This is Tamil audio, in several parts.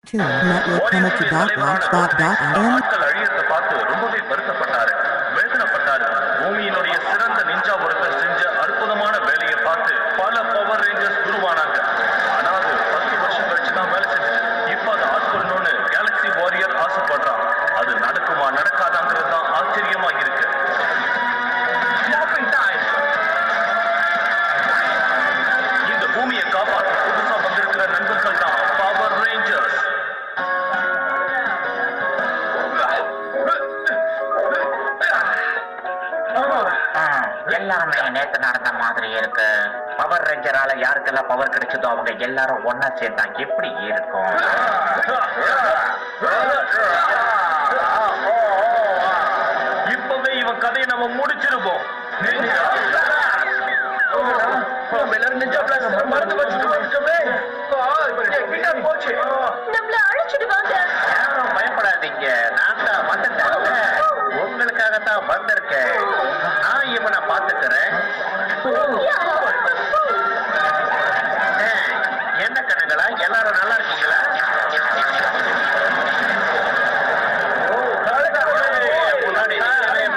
ஆட்கள் அழியத்தை பார்த்து ரொம்பவே வருத்தப்பட்டாரு, வேதனைப்பட்டாரு. பூமியினுடைய சிறந்த நிஞ்சா ஒருத்தர் செஞ்ச அற்புதமான வேலையை பார்த்து பல பவர் ரேஞ்சர்ஸ் உருவானாங்க. ஆனா அது 10 வருஷம் கழிச்சு தான் வேலை செஞ்சது. இப்ப அதை ஆட்கொள்ளணும்னு கேலக்சி வாரியர் ஆசைப்படுறான். அது நடக்குமா நடக்காதாங்கிறது தான் ஆச்சரியமா இருக்கு. இந்த பூமியை காப்பாற்ற புதுசா வந்திருக்கிற நண்பர்கள் தான் பவர் ரேஞ்சர்ஸ். எல்லாருமே நேத்து நடந்த மாதிரி இருக்கு. பவர் ரேஞ்சரால யாருக்கெல்லாம் பவர் கிடைச்சதோ அவங்க எல்லாரும் ஒன்னா சேர்ந்தா எப்படி இருக்கும்? இப்பவே இவன் கதையை நம்ம முடிச்சிருப்போம். பயப்படாதீங்க, நான் தான் வந்துட்டேன். உங்களுக்காகத்தான் வந்திருக்கேன். நான் இவனை பார்த்துக்கிறேன். என்ன கண்ணுங்களா, எல்லாரும் நல்லா இருக்கீங்களா?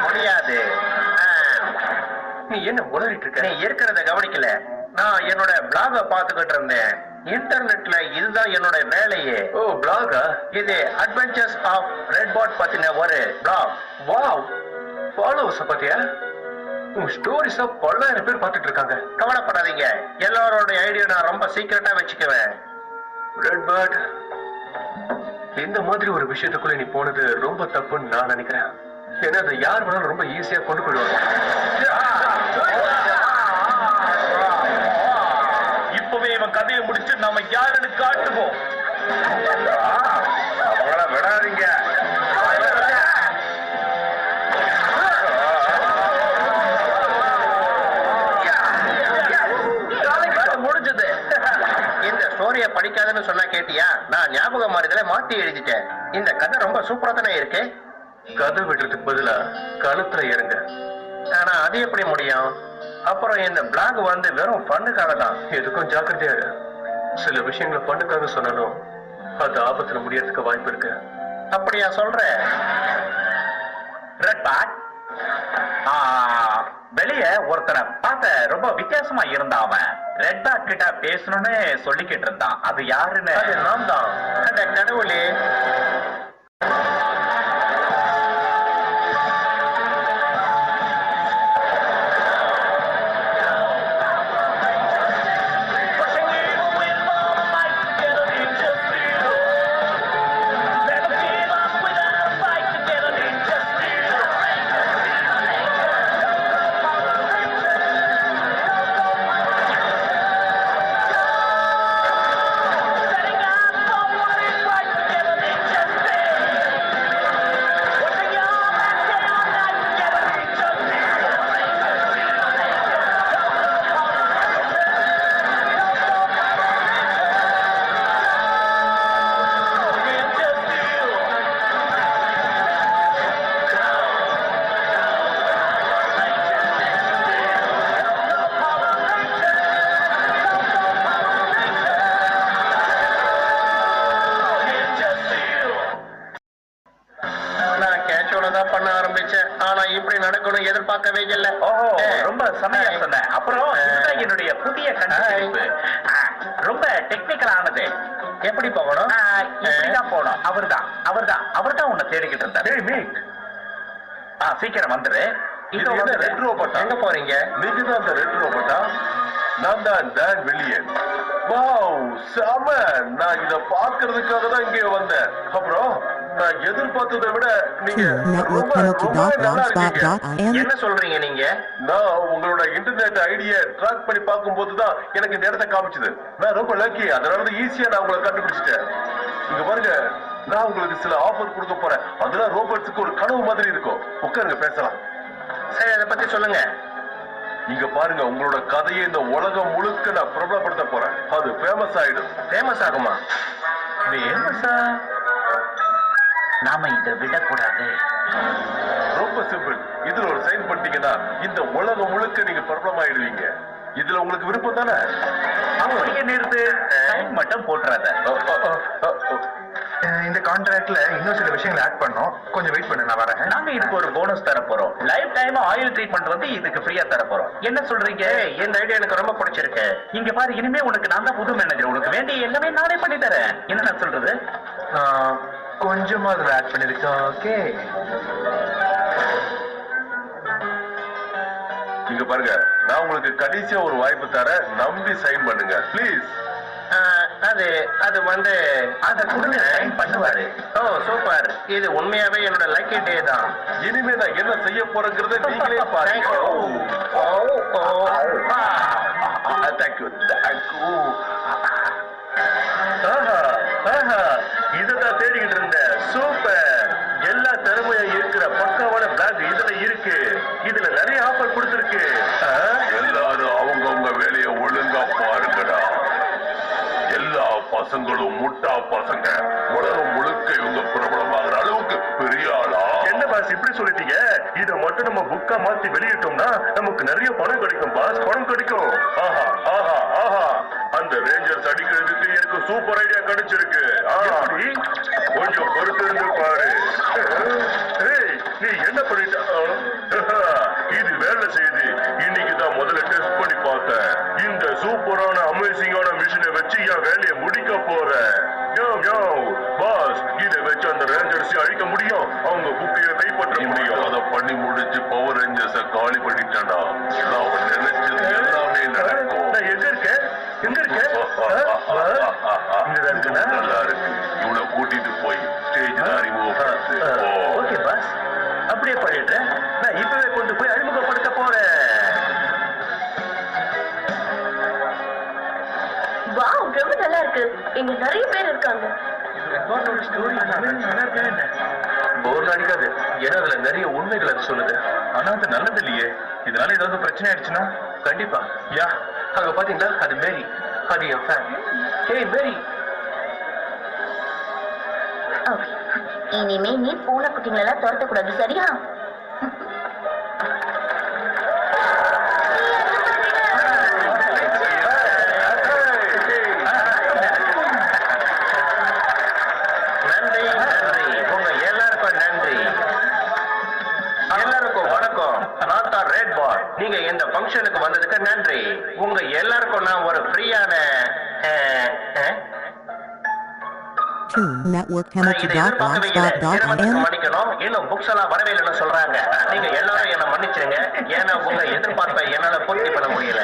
முடியாது. நீ என்ன உளறிட்டு இருக்க? நீ இருக்கிறத கவனிக்கல. நான் என்னோட பிளாக பாத்துக்கிட்டு இருந்தேன். இன்டர்நெட்ல இதுதான் என்னோட வேலையே. ஓ, பிளாகா? இது அட்வென்ச்சர்ஸ் ஆஃப் ரெட் பாட் பத்தின ஒரு பிளாக். வாவ், ஃபாலோவர்ஸ் பத்தியா? உன் ஸ்டோரிஸ 1000 பேர் பார்த்துட்டு இருக்காங்க. கவலைப்படாதீங்க, எல்லாரோட ஐடியா நான் ரொம்ப சீக்கிரட்டா வச்சுக்குவேன். ரெட் பேர்ட், இந்த மாதிரி ஒரு விஷயத்துக்குள்ள நீ போனது ரொம்ப தப்புன்னு நான் நினைக்கிறேன். ஏன்னா அதை யார் வேணாலும் ரொம்ப ஈஸியா கொண்டு போயிடுவாங்க. இப்பவே இவன் கதையை முடிச்சு நாம யாருன்னு காட்டுவோம். அவங்கள விடாதீங்க. முடிஞ்சது. இந்த ஸ்டோரிய படிக்காதுன்னு சொன்னா கேட்டியா? நான் ஞாபகம் மாறுதல மாத்தி எழுதிட்டேன். இந்த கதை ரொம்ப சூப்பரா தானே இருக்கு. கதை விடுறதுக்கு பதிலா களத்துல இறங்க. ஆனா அது எப்படி முடியும்? அப்புறம் இந்த பிளாக் வந்து வெறும் ஃபண்ணுக்காக தான். எதுக்கும் ஜாக்கிரதையா இரு. சில விஷயங்களை பண்ணுக்காக சொன்னாலும் அது ஆபத்துல முடியறதுக்கு வாய்ப்பு இருக்கு. அப்படியா சொல்ற? ரெட் பாட், வெளிய ஒருத்தரை பார்த்த ரொம்ப வித்தியாசமா இருந்தான். அவன் ரெட் பாட் கிட்ட பேசணும்னு சொல்லிக்கிட்டு இருந்தான். அது யாருன்னு? அது நான் தான். கடவுளே, பண்ண ஆரம்பிச்சேன். ஆனா இப்படி நடக்கணும் எதிர்பார்க்கவே இல்லை. ரொம்ப சமயா சொன்ன. அப்புறம் என்னுடைய புதிய கண்டுபிடிப்பு ரொம்ப டெக்னிக்கல் ஆனது. எப்படி போகணும்? இப்படிதான் போகணும். அவர்தான் உன்னை தேடிக்கிட்டு இருந்தாரு. சீக்கிரம் வந்துரு. ரெட் ரோபோட்டா? எங்க போறீங்க? நீங்க தான் அந்த ரெட் ரோபோட்டா? நான் தான் டான் வில்லியன். வாவ், செம. நான் இத பாக்குறதுக்காக தான் இங்கே வந்தேன். அப்புறம் நான் எதிர்பார்த்ததை விட நீங்க நல்லா இருக்கீங்க. என்ன சொல்றீங்க நீங்க? நான் உங்களோட இன்டர்நெட் ஐடியை ட்ராக் பண்ணி பார்க்கும்போது தான் எனக்கு இந்த இடத்த காமிச்சது. நான் ரொம்ப லக்கி. அதனால ஈஸியா நான் உங்களை கண்டுபிடிச்சிட்டேன். இங்க பாருங்க, நான் உங்களுக்கு சில ஆஃபர் கொடுக்க போறேன். அதெல்லாம் ரோபோட்ஸுக்கு ஒரு கனவு மாதிரி இருக்கும். உட்காருங்க, பேசலாம். சரி, அதை பத்தி சொல்லுங்க. இங்க பாருங்க, உங்களோட கதையை இந்த உலகம் முழுக்க நான் பிரபலப்படுத்த போறேன். அது ஃபேமஸ் ஆயிடும். ஃபேமஸ் ஆகுமா? ஃபேமஸா? நாம இதை விடக்கூடாது. ரொம்ப சிம்பிள். இதுல ஒரு சைன் பண்ணிட்டீங்கன்னா இந்த உலகம் முழுக்க நீங்க பிரபலமாயிடுவீங்க. இதுல உங்களுக்கு விருப்பம் தானே? நிறுத்து. சைன் மட்டும் போட்டுறாத. கான்ட்ராக்ட்ல இன்னும் சில விஷயங்களை ஆட் பண்ணோம். கொஞ்சம் வெயிட் பண்ணு, நான் வரேன். நாங்க இதுக்கு ஒரு போனஸ் தர போறோம். லைஃப் டைம் ஆயில் ட்ரீட்மெண்ட் வந்து இதுக்கு ஃப்ரீயா தர போறோம். என்ன சொல்றீங்க? இந்த ஐடியா எனக்கு ரொம்ப பிடிச்சிருக்கு. இங்க பாரு, இனிமே உனக்கு நான் தான் புது மேனேஜர். உனக்கு வேண்டிய எல்லாமே நானே பண்ணி தரேன். என்ன நான் சொல்றது? கொஞ்சமா அதுல ஆட் பண்ணிருக்கோம். ஓகே, இங்க பாருங்க, நான் உங்களுக்கு கடைசியா ஒரு வாய்ப்பு தரேன். நம்பி சைன் பண்ணுங்க ப்ளீஸ். அது அது வந்து அத கொடுங்க, சைன் பண்ணுவாரு. ஓ சூப்பர். இது உண்மையாவே என்னோட லக்கி டே தான். இனிமே நான் என்ன செய்ய போறேங்கிறத நீங்களே பாருங்க. Thank you thank you. இதுதான் தேடிக்கிட்டு இருந்தேன். சூப்பர். எல்லா திறமையும் இருக்கிற பக்காவான பிளாக் இதுல இருக்கு. இதுல நிறைய ஆஃபர் கொடுத்திருக்கு. எல்லாரும் அவங்கவுங்க வேலையை ஒழுங்கா பாருங்கடா. எல்லா பசங்களும் முட்டா பசங்க. உலகம் முழுக்க இவங்க பிரபலமாகிற அளவுக்கு பெரிய ஆளா. என்ன பாஸ் இப்படி சொல்லிட்டீங்க? இதை மட்டும் நம்ம புக்கா மாத்தி வெளியிட்டோம்னா நமக்கு நிறைய பணம் கிடைக்கும் பாஸ். பணம் கிடைக்கும். ஆஹா ஆஹா ஆஹா. அந்த ரேஞ்சர்ஸ் அடிக்கிறதுக்கு எனக்கு சூப்பர் ஐடியா கிடைச்சிருக்கு. கொஞ்சம் பொறுத்து இருந்து பாரு. நீ என்ன பண்ணிட்ட? இது வேலை செய்யுது. இன்னைக்கு தான் முதல்ல டெஸ்ட் பண்ணி பார்த்தேன். இந்த சூப்பரான அமேசிங்கான மிஷினை வச்சு என் வேலையை முடிக்க போறேன். பாஸ், இதை வச்சு அந்த ரேஞ்சர்ஸ் அழிக்க முடியும். அவங்க புக்கையை கைப்பற்ற முடியும். அதை பண்ணி முடிச்சு பவர் ரேஞ்சர்ஸ காலி பண்ணிட்டேன்டா. நான் நினைச்சது எல்லாமே நடக்கும். நான் எங்க இருக்கேன்? எங்க இருக்கேன்? நல்லா இருக்கு. இவனை கூட்டிட்டு போய் ஸ்டேஜ்ல அறிமுகப்படுத்து. ஓகே பாஸ், அப்படியே பண்ணிடுறேன். நான் இப்பவே கொண்டு போய் அறிமுகப்படுத்த போறேன். வாவ், ரொம்ப நல்லா இருக்கு. இங்க நிறைய பேர் இருக்காங்க. போர் அடிக்காது. ஏன்னா அதுல நிறைய உண்மைகளை சொல்லுது. ஆனா அது நல்லது இல்லையே. இதனால ஏதாவது பிரச்சனை ஆயிடுச்சுன்னா கண்டிப்பா. யா, அங்க பாத்தீங்களா, அது மேரி. அது என் ஃபேன். ஏய் மேரி. ஓகே, இனிமே நீ பூனை குட்டிங்களெல்லாம் துரத்த கூடாது, சரியா? நன்றி நன்றி. உங்க எல்லாருக்கும் நன்றி. எல்லாருக்கும் வணக்கம். நான் தான் ரெட் பால். நீங்க இந்த ஃபங்க்ஷனுக்கு வந்ததுக்கு நன்றி. உங்க எல்லாருக்கும் நான் ஒரு ஃப்ரீயான மன்னிக்கணும். இன்னும் புக்ஸ் எல்லாம் வரவே இல்லைன்னு சொல்றாங்க. நீங்க எல்லாரும் என்ன மன்னிச்சிருங்க. ஏன்னா உங்க எதிர்பார்ப்பை என்னால பூர்த்தி பண்ண முடியல.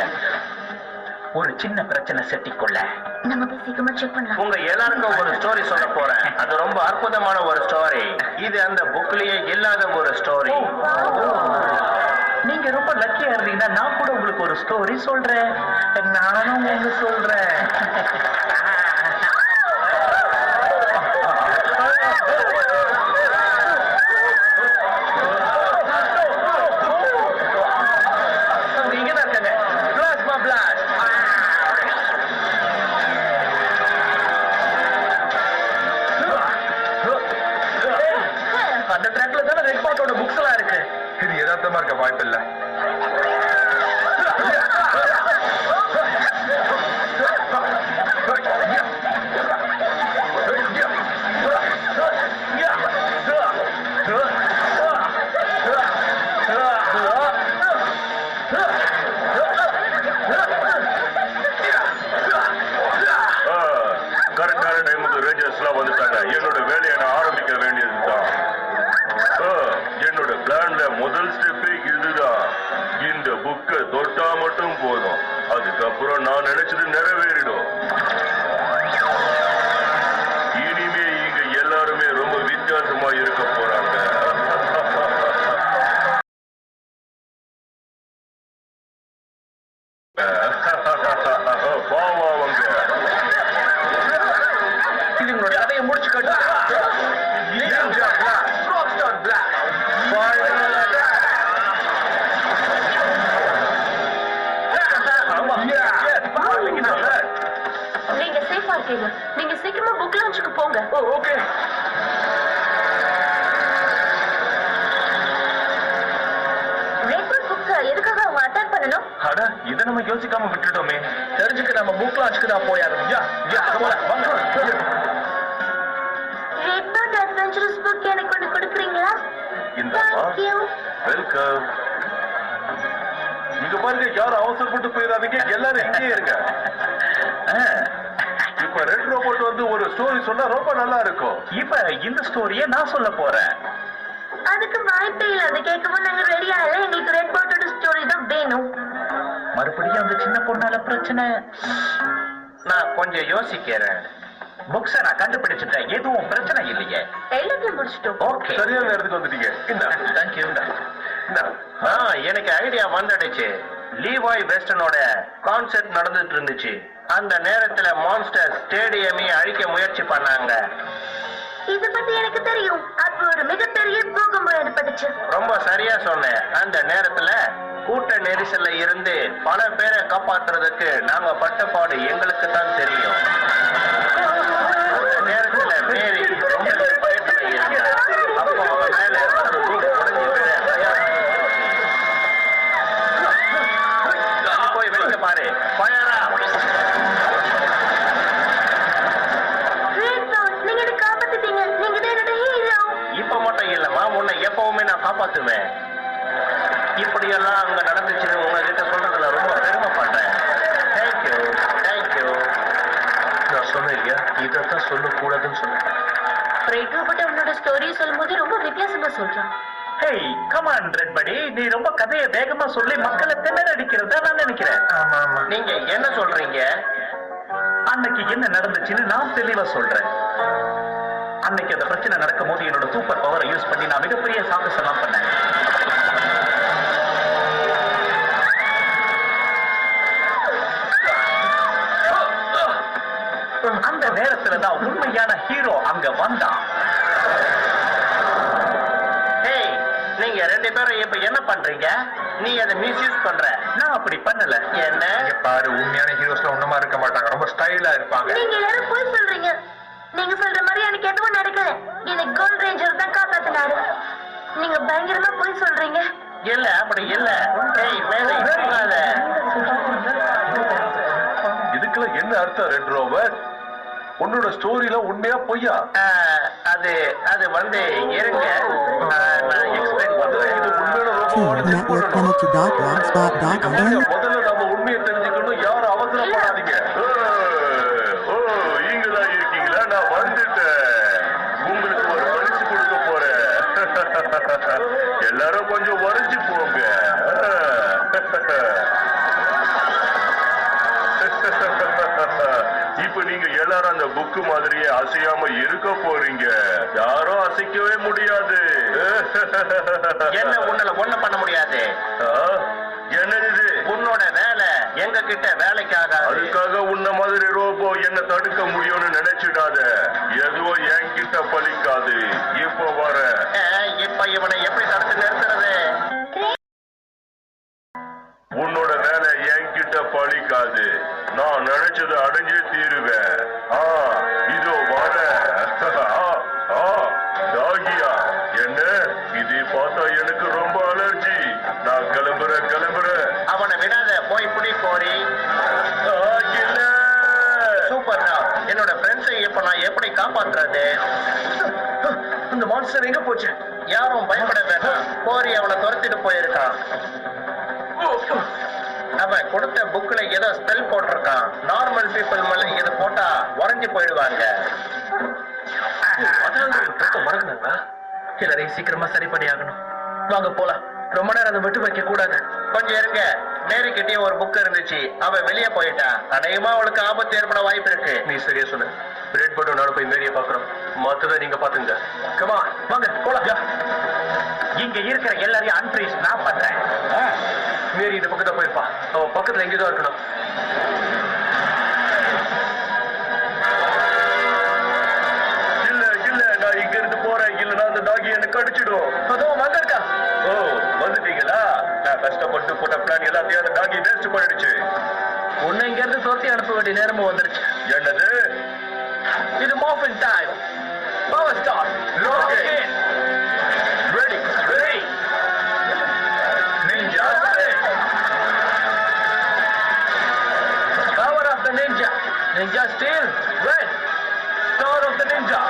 ஒரு சின்ன பிரச்சனை செட்டிக்குள்ள. நம்ம போய் சீக்கிரமா செக் பண்ணலாம். உங்க எல்லாருக்கும் ஒரு ஸ்டோரி சொல்ல போறேன். அது ரொம்ப அற்புதமான ஒரு ஸ்டோரி. இது அந்த புக்லயே இல்லாத ஒரு ஸ்டோரி. நீங்க ரொம்ப லக்கியா இருந்தீங்கன்னா நான் கூட உங்களுக்கு ஒரு ஸ்டோரி சொல்றேன். நானும் ஒண்ணு சொல்றேன். நீங்க தான் இருக்காங்க. Plasma blast. அந்த ட்ராக்ல தானே ரெட் பாட்டோட புக்ஸ் எல்லாம் இருக்கு. இது யதார்த்தமா இருக்க வாய்ப்பு இல்ல. கரெக்டான டைமுக்கு ரேஞ்சர்ஸ் எல்லாம் வந்துட்டாங்க. என்னோட வேலையை நான் ஆரம்பிக்க வேண்டியதுதான். என்னோட பிளான்ல முதல் ஸ்டெப்பே இதுதான். இந்த புக்கை தொட்டா மட்டும் போதும். அதுக்கப்புறம் நான் நினைச்சது நிறைவேறிடும். இனிமே இங்க எல்லாருமே ரொம்ப வித்தியாசமா இருக்க போறாங்க. பாவாங்க. இதுங்களோட கதையை முடிச்சு கட்டு. நீங்க சேஃபா இருக்கீங்க. நீங்க சீக்கிரமா புக் லான்ச்சுக்கு போங்க. ஓகே. ரெட் பஸ் புக்ஸ் எதுக்காக அவங்க அட்டாக் பண்ணணும்? அட, இதை நம்ம யோசிக்காம விட்டுட்டோமே. தெரிஞ்சுக்க நம்ம புக் லான்ச்சுக்கு தான் போயாகணும். யா யா, வாங்க. ரெட் அட்வென்ச்சரஸ் புக் எனக்கு ஒன்று கொடுக்குறீங்களா? இந்தா Thank you. வெல்கம். இங்க பாருங்க, யாரும் அவசரப்பட்டு போயிடாதீங்க, எல்லாரும் இங்கேயே இருங்க. இப்ப ரெட் ரோபோட் வந்து ஒரு ஸ்டோரி சொன்னா ரொம்ப நல்லா இருக்கும். இப்ப இந்த ஸ்டோரியை நான் சொல்ல போறேன். அதுக்கு வாய்ப்பே இல்லை. அதை கேட்கவும் நாங்க ரெடியா இல்லை. எங்களுக்கு ரெட் போட்டோட ஸ்டோரி தான் வேணும். மறுபடியும் அந்த சின்ன பொண்ணால பிரச்சனை. நான் கொஞ்சம் யோசிக்கிறேன். புக்ஸ நான் கண்டுபிடிச்சிட்டேன், எதுவும் பிரச்சனை இல்லையே. எல்லாத்தையும் முடிச்சிட்டோம். ஓகே, சரியான நேரத்துக்கு வந்துட்டீங்க. தேங்க்யூ. எனக்கு ஐடியா வந்துடுச்சு. லீவாய் வெஸ்டனோட கான்சர்ட் நடந்துட்டு இருந்துச்சு. அந்த நேரத்துல மான்ஸ்டர் ஸ்டேடியமே அழிக்க முயற்சி பண்ணாங்க. இத பத்தி எனக்கு தெரியும். அப்ப ஒரு மிகப்பெரிய பூகம்பம் ஏற்பட்டுச்சு. ரொம்ப சரியா சொன்னேன். அந்த நேரத்துல கூட்ட நெரிசல்ல இருந்து பல பேரை காப்பாத்துறதுக்கு நாங்க பட்ட பாடு எங்களுக்கு தான் தெரியும். அந்த நேரத்துல மேரி ரொம்ப பயத்துல இருந்தா. அப்போ அவ மேல ஒரு ரூம் உடைஞ்சு விழ தயாராகி போய் வெளியே பாரு. பயரா நீங்க என்ன காப்பாத்திட்டீங்க. நீங்க தான் என்னோட ஹீரோ. இப்ப மட்டும் இல்லம்மா, உன்னை எப்பவுமே நான் காப்பாத்துவேன். இப்படியெல்லாம் அங்க நடந்துச்சுன்னு உங்ககிட்ட சொல்றதுல ரொம்ப பெருமைப்படுறேன். Thank you thank you. நான் சொன்னேன் இல்லையா, இதைத்தான் சொல்லக்கூடாதுன்னு சொன்னேன். ரெட் ரோபோட் அவனோட ஸ்டோரி சொல்லும்போது ரொம்ப வித்தியாசமா சொல்றான். ஹேய் கம் ஆன் ரெட் படி, நீ ரொம்ப கதையை வேகமா சொல்லி மக்களை திணற அடிக்கிறதா நான் நினைக்கிறேன். ஆமா ஆமா. நீங்க என்ன சொல்றீங்க? அன்னைக்கு என்ன நடந்துச்சுன்னு நான் தெளிவா சொல்றேன். அன்னைக்கு அந்த பிரச்சனை நடக்கும் போது என்னோட சூப்பர் பவரை யூஸ் பண்ணி நான் மிகப்பெரிய சாகசம் எல்லாம் பண்ணேன். அந்த நேரத்துலதான் உண்மையான ஹீரோ அங்க வந்தான். ஹேய், நீங்க ரெண்டு பேரும் இப்ப என்ன பண்றீங்க? நீ அதை மிஸ்யூஸ் பண்ற. நான் அப்படி பண்ணல. என்ன? இங்க பாரு, உண்மையான ஹீரோஸ்ல ஒண்ணுமா இருக்க மாட்டாங்க, ரொம்ப ஸ்டைலா இருப்பாங்க. நீங்க எல்லாரும் போய் சொல்றீங்க. நீங்க சொல்ற மாதிரி எனக்கு எதுவும் நடக்கல. எனக்கு கோல்ட் ரேஞ்சர் தான் காப்பாத்தினாரு. நீங்க பயங்கரமா போய் சொல்றீங்க. இல்ல அப்படி இல்ல. ஹேய் மேலே போகாத. இதுக்கெல்லாம் என்ன அர்த்தம் ரெட் ரோவர்? உன்னோட ஸ்டோரியில உண்மையா பொய்யா? அது அது வந்து இருங்க, நான் எக்ஸ்பிளைன் பண்றேன். இது உண்மையான ரோபோவான்னு check Network பண்ணணும். connected dot blogspot.com. முதல்ல நம்ம உண்மையை தெரிஞ்சுக்கணும். யாரும் அவசரப்படாதீங்க. இங்கதான் இருக்கீங்களா? நான் வந்துட்டேன். உங்களுக்கு ஒரு பரிசு கொடுக்க போறேன். எல்லாரும் கொஞ்சம் வரைஞ்சு போங்க. இப்ப நீங்க எல்லாரும் அந்த புக்கு மாதிரியே அசையாம இருக்க போறீங்க. யாரும் அசைக்கவே முடியாது. என்ன உன்னால ஒண்ணும் பண்ண முடியாது. என்னது இது? உன்னோட வேலை எங்க கிட்ட வேலைக்காக. அதுக்காக உன்ன மாதிரி ரோபோ என்ன தடுக்க முடியும்னு நினைச்சிடாத. எதுவும் என்கிட்ட பலிக்காது. இப்போ வர இப்ப இவனை எப்படி தடுத்து நிறுத்துறது? உன்னோட வேலை என்கிட்ட பலிக்காது. நான் நினைச்சதை அடைஞ்சே தீருவேன். இதோ வர. டாகியா, என்ன இதை பார்த்தா எனக்கு ரொம்ப அலர்ஜி. நான் கிளம்புறேன். அவனை விடாத, போய் புடி கோரி. சூப்பர் தான். என்னோட ஃப்ரெண்ட்ஸை இப்ப நான் எப்படி காப்பாத்துறது? இந்த மான்ஸ்டர் எங்க போச்சு? யாரும் பயப்பட வேண்டாம். கோரி அவனை துரத்திட்டு போயிருக்கான். அவன் கொடுத்த புக்ல ஏதோ ஸ்பெல் போட்டிருக்கான். நார்மல் பீப்புள் மேல இது போட்டா உறைஞ்சு போயிடுவாங்க. எல்லாரையும் சீக்கிரமா சரிப்படி ஆகணும். வாங்க போலாம். ரொம்ப நேரம் அதை விட்டு வைக்க கூடாது. கொஞ்சம் இருங்க. மேரி கிட்டே ஒரு புக் இருந்துச்சு. அவன் வெளியே போயிட்டான். அநேகமா அவளுக்கு ஆபத்து ஏற்பட வாய்ப்பு இருக்கு. நீ சரியா சொன்ன. ரெட் பட்டன் நானும் போய் மேரிய பாக்குறோம். மத்ததை நீங்க பாத்துங்க. கமா வாங்க போலாம். இங்க இருக்கிற எல்லாரையும் அன்ஃப்ரீஸ் நான் பண்றேன். மேரி இந்த பக்கத்துல போயிருப்பா. அவன் பக்கத்துல எங்கேதான் இருக்கணும். இல்ல நான் இங்க இருந்து போறேன். இல்லன்னா அந்த டாகி என்ன கடிச்சிடும். அதுவும் வந்திருக்கா. ஓ, வந்துட்டீங்களா? நான் கஷ்டப்பட்டு போட்ட பிளான் எல்லாத்தையும் அந்த டாகி வேஸ்ட் பண்ணிடுச்சு. உன்னை இங்க இருந்து துரத்தி அனுப்ப வேண்டிய நேரமும் வந்துருச்சு. என்னது? இது morphin time. Power star. Rocket. Ready. Ninja Strike. Power of the ninja. Ninja steel. Red. Star of the ninja.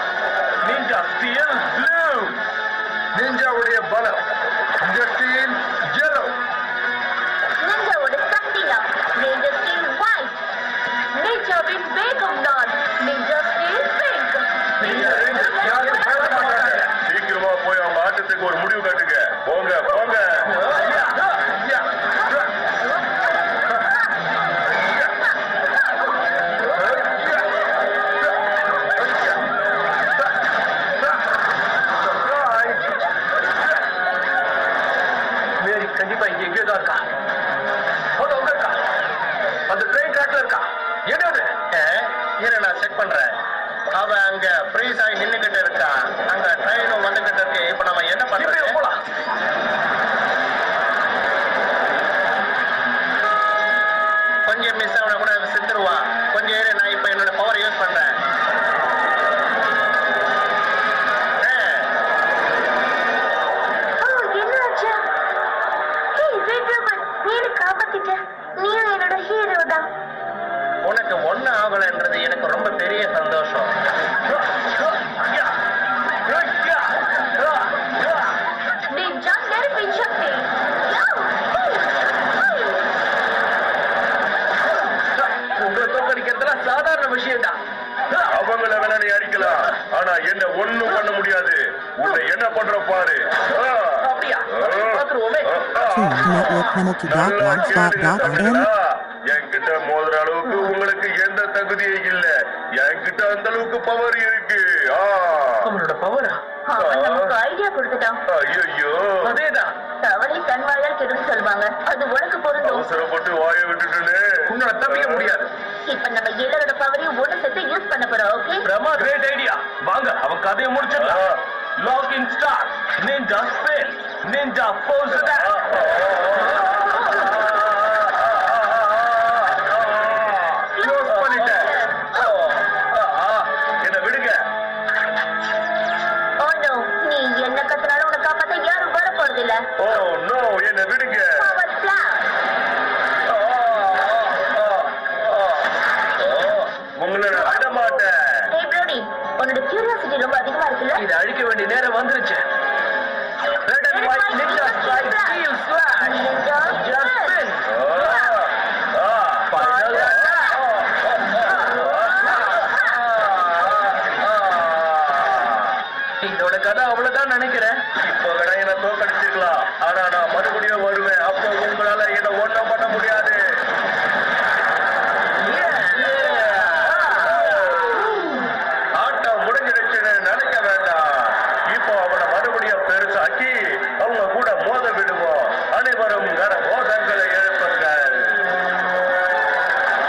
Ninja steel. சீக்கிரமா போய் அவங்க ஆட்டத்துக்கு ஒரு முடிவு கட்டுங்க. போங்க போங்க. கண்டிப்பா இங்க எங்கேதான் இருக்கா? இருக்கா? அந்த ட்ரெயின் ட்ராக்ல இருக்கா? என்னது? நான் செக் பண்றேன். அவன் அங்க ஃப்ரீஸ் ஆகி நின்னுகிட்டு இருக்கான். அங்க ட்ரெயினும் வந்துகிட்டு இருக்கு. இப்ப நம்ம என்ன பண்றோம்? போலாம். கொஞ்சம் மிஸ் ஆன கூட செத்துருவான். கொஞ்சம் ஏறு, நான் இப்ப என்னோட பவர் யூஸ் பண்றேன். உனக்கு ஒண்ணு ஆகலன்றது எனக்கு ரொம்ப பெரிய சந்தோஷம். உங்களை தோக்கடிக்கிறதுல சாதாரண விஷயம் தான். அவங்கள வேணா நீ அடிக்கலாம், ஆனா என்ன ஒண்ணும் பண்ண முடியாது. உன்னை என்ன பண்ற பாரு. அப்படியா? பாத்துருவோமே. என்கிட்ட மோதுற அளவுக்கு உங்களுக்கு எந்த தகுதியும் இல்ல. என்கிட்ட அந்த அளவுக்கு பவர் இருக்கு. அவனோட பவரா? நமக்கு ஐடியா கொடுத்துட்டான். ஐயோ, அதேதான். தவளை தன் வாயால் கெடுன்னு சொல்லுவாங்க. அது உனக்கு பொருந்தும். அவசரப்பட்டு வாயை விட்டுட்டுன்னு உன்னோட தப்பிக்க முடியாது. இப்ப நம்ம எல்லாரோட பவரையும் ஒண்ணு சேர்த்து யூஸ் பண்ண போறோம். ஓகே, பிரமா, கிரேட் ஐடியா. வாங்க அவன் கதையை முடிச்சிடலாம். Log in start. Ninja spell. Ninja pose. என்ன விடுங்க. ஓ நோ, நீ என்ன கத்துனாலும் உன்னை காப்பாத்த யாரும் வர போறது இல்ல. ஓ நோ, என்ன விடுங்க. உங்களை நான் விட மாட்டேன். ஏய் ப்ரோடி, உன்னோட கியூரியாசிட்டி ரொம்ப அதிகமா இருக்குல்ல? இதை அழிக்க வேண்டிய நேரம் வந்துருச்சு. Red and white ninja strike steel slash. Ninja Just spin. Final attack. இதோட கதை அவ்வளவுதான் நினைக்கிறேன். இப்போ வேணா என்ன தோக்கடிச்சிருக்கலாம், ஆனா நான் மறுபடியும் வருவேன். அப்போ உங்களால என்ன ஒண்ணும் பண்ண முடியாது. ஆட்டம் முடிஞ்சிருச்சுன்னு நினைக்க வேண்டாம். இப்போ அவனை மறுபடியும் பெருசாக்கி அவங்க கூட மோத விடுவோம். அனைவரும் மோதங்களை எழுப்புங்கள்.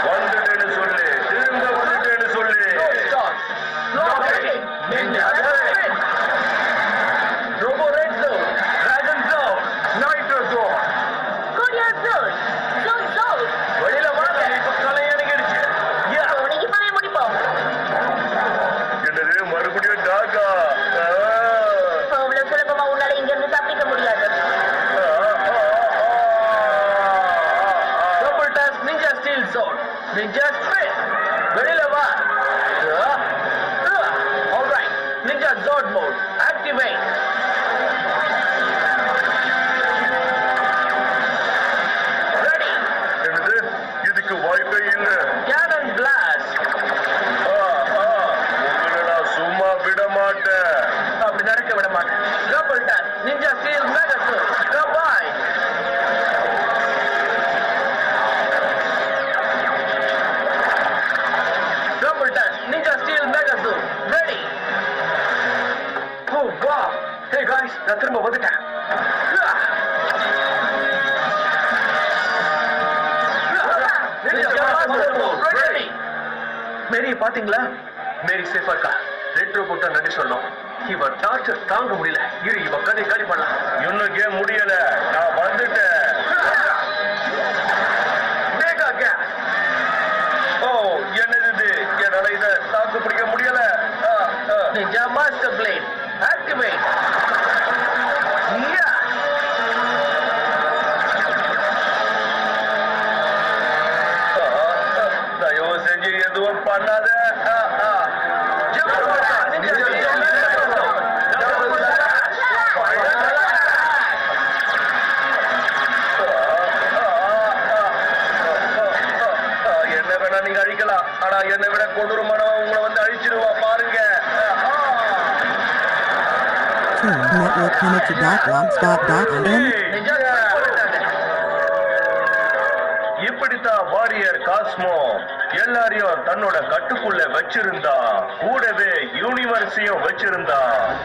வந்துட்டேன்னு சொல்லு, திரும்ப வந்துட்டேன்னு சொல்லு. Ninja spin. Robo red zone. Dragon zone. Nitro zone. Korea zone. Zone zone. வெளியில வாங்க. இப்ப கலை அணுகிடுச்சு. உனக்கு இப்பவே முடிப்போம். என்னது மறுபடியும் டாகா? அவ்வளவு சுலபமா உன்னால இங்க இருந்து தப்பிக்க முடியாது. Double task ninja steel zone. Ninja spin. வெளியில வா. All right. Ninja zone mode. Activate. Ready. என்னது? இதுக்கு வாய்ப்பே இல்லை. Cannon blast. உங்களை நான் சும்மா விட மாட்டேன். அப்படி நடக்க விட மாட்டேன். Double task ninja steel mega zone. Combine. Double task ninja steel mega zone. Ready. Oh wow. Hey guys, நான் திரும்ப வந்துட்டேன். Ninja master mode. Ready. மேரி பாத்தீங்களா? மேரி சேஃபா இருக்கா? ரெட் ரோபோட்டா நடி சொன்னோம். இவ டார்ச்சர் தாங்க முடியல. இவ கதை காலி பண்ணலாம். இன்னும் கேம் முடியல. நான் வந்துட்டேன். மேகா கேஸ். ஓ, என்னது இது? என்னால இத தாக்கு பிடிக்க முடியல. Ninja master blade. Activate. Yeah. தயவு செஞ்சு எதுவும் பண்ணாத. Ninja steel mega zone. Double slash. Final attack. என்ன வேணா நீங்க அழிக்கலாம், ஆனா என்னை விட கொடூரமானவன் உங்களை வந்து அழிச்சிடுவா பாருங்க. Toon Network Hamilton.blogspot.in. இப்படித்தான் வாரியர் காஸ்மோ எல்லாரையும் தன்னோட கட்டுக்குள்ள வச்சிருந்தா, கூடவே யூனிவர்ஸையும் வச்சிருந்தா.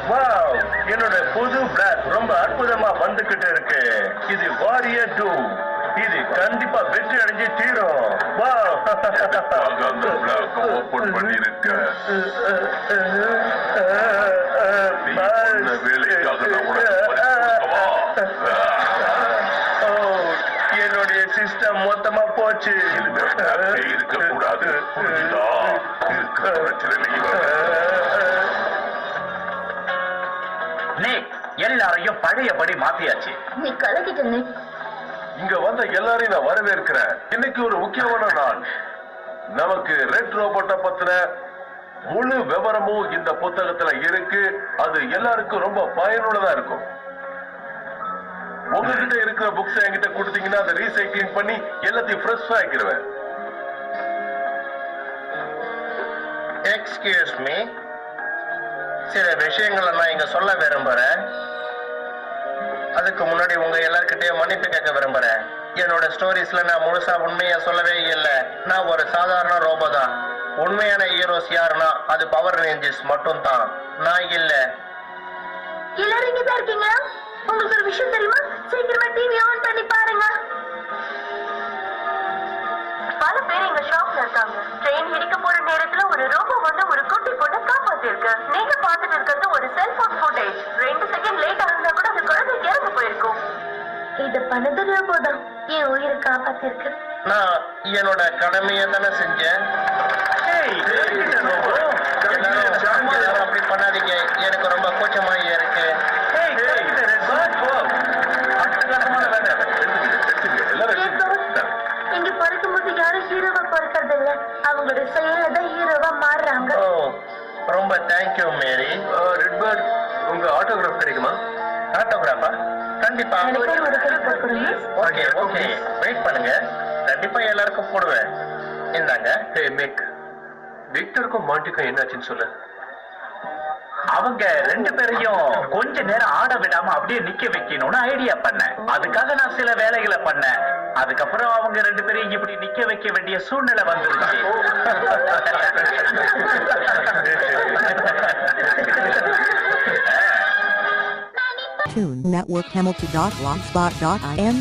வாவ், என்னோட புது பிளாக் ரொம்ப அற்புதமா வந்துகிட்டு இருக்கு. இது வாரியர் 2. இது கண்டிப்பா வெற்றி அடைஞ்சு தீரும். வாவ், அந்த பிளாக் ஓபன் பண்ணிருக்க. நீ பண்ண வேலைக்காக நான் உனக்கு பரிசு கொடுக்கவா? என்னுடைய சிஸ்டம் மொத்தமா போச்சு. இருக்க கூடாது, புரிஞ்சுதா? இருக்கிற பிரச்சனை எல்லாரையும் பழையபடி மாத்தியாச்சு. நீ கலக்கிட்ட நிக். இங்க வந்த எல்லாரையும் நான் வரவேற்கிறேன். இன்னைக்கு ஒரு முக்கியமான நாள். நமக்கு ரெட் ரோபோட்டை பத்தின முழு விவரமும் இந்த புத்தகத்துல இருக்கு. அது எல்லாருக்கும் ரொம்ப பயனுள்ளதா இருக்கும். உங்ககிட்ட இருக்கிற புக்ஸ் என்கிட்ட கொடுத்தீங்கன்னா அதை ரீசைக்ளிங் பண்ணி எல்லாத்தையும் ஃப்ரெஷ்ஷா ஆக்கிடுவேன். எக்ஸ்கியூஸ் மீ, சில விஷயங்களை நான் இங்க சொல்ல விரும்புறேன். அதுக்கு முன்னாடி உங்க எல்லார்கிட்டயும் மன்னிப்பு கேட்க விரும்புறேன். என்னோட ஸ்டோரிஸ்ல நான் முழுசா உண்மையா சொல்லவே இல்லை. நான் ஒரு சாதாரண ரோபோ தான். உண்மையான ஹீரோஸ் யாருன்னா அது பவர் ரேஞ்சர்ஸ் மட்டும் தான், நான் இல்ல. எல்லாரும் இங்க தான் இருக்கீங்க. உங்களுக்கு ஒரு விஷயம் தெரியுமா? சீக்கிரமா டிவி ஆன் பண்ணி பாருங்க. பல பேர் எங்க ஷாப்ல இருக்காங்க. ட்ரெயின் இடிக்க போற நேரத்துல ஒரு ரோபோ வந்து ஒரு குட்டி பொண்ணை காப்பாத்திருக்கு. நீங்க பாத்துட்டு இருக்கிறது ஒரு செல்போன் ஃபுட்டேஜ். 2 செகண்ட் லேட் ஆகுனா கூட அந்த குழந்தை இறந்து போயிருக்கும். இது பண்ணது ரோபோ தான் என் உயிரை காப்பாத்திருக்கு. நான் என்னோட கடமையை தானே செஞ்சேன். எல்லாரும் அப்படி பண்ணாதீங்க, எனக்கு ரொம்ப கூச்சமா இருக்கு. இங்க பிறக்கும்போது யாரும் ஹீரோவா பிறக்கிறது இல்ல, அவங்களோட செயல தான் ஹீரோவா மாறுறாங்க. ஓ, ரொம்ப தேங்க்யூ மேரி. ரெட் பேர்ட், உங்க ஆட்டோகிராஃப் கிடைக்குமா? ஆட்டோகிராஃபா? கண்டிப்பா. எனக்கு ஒரு ஹெல்ப் கொடுங்க. ஓகே ஓகே, வெயிட் பண்ணுங்க. கண்டிப்பா எல்லாருக்கும் போடுவேன். இந்தாங்க. ஹே மேக், விக்டருக்கும் மாண்டிக்கும் என்னாச்சுன்னு சொல்லு. அவங்க 2 பேரையும் கொஞ்ச நேரம் ஆட விடாம அப்படியே நிக்க வைக்கணும்னு ஐடியா பண்ணேன். அதுக்காக நான் சில வேலைகளை பண்ணேன். அதுக்கப்புறம் அவங்க 2 பேரையும் இப்படி நிக்க வைக்க வேண்டிய சூழ்நிலை வந்துருச்சு. Toon Network Hamilton.blogspot.in.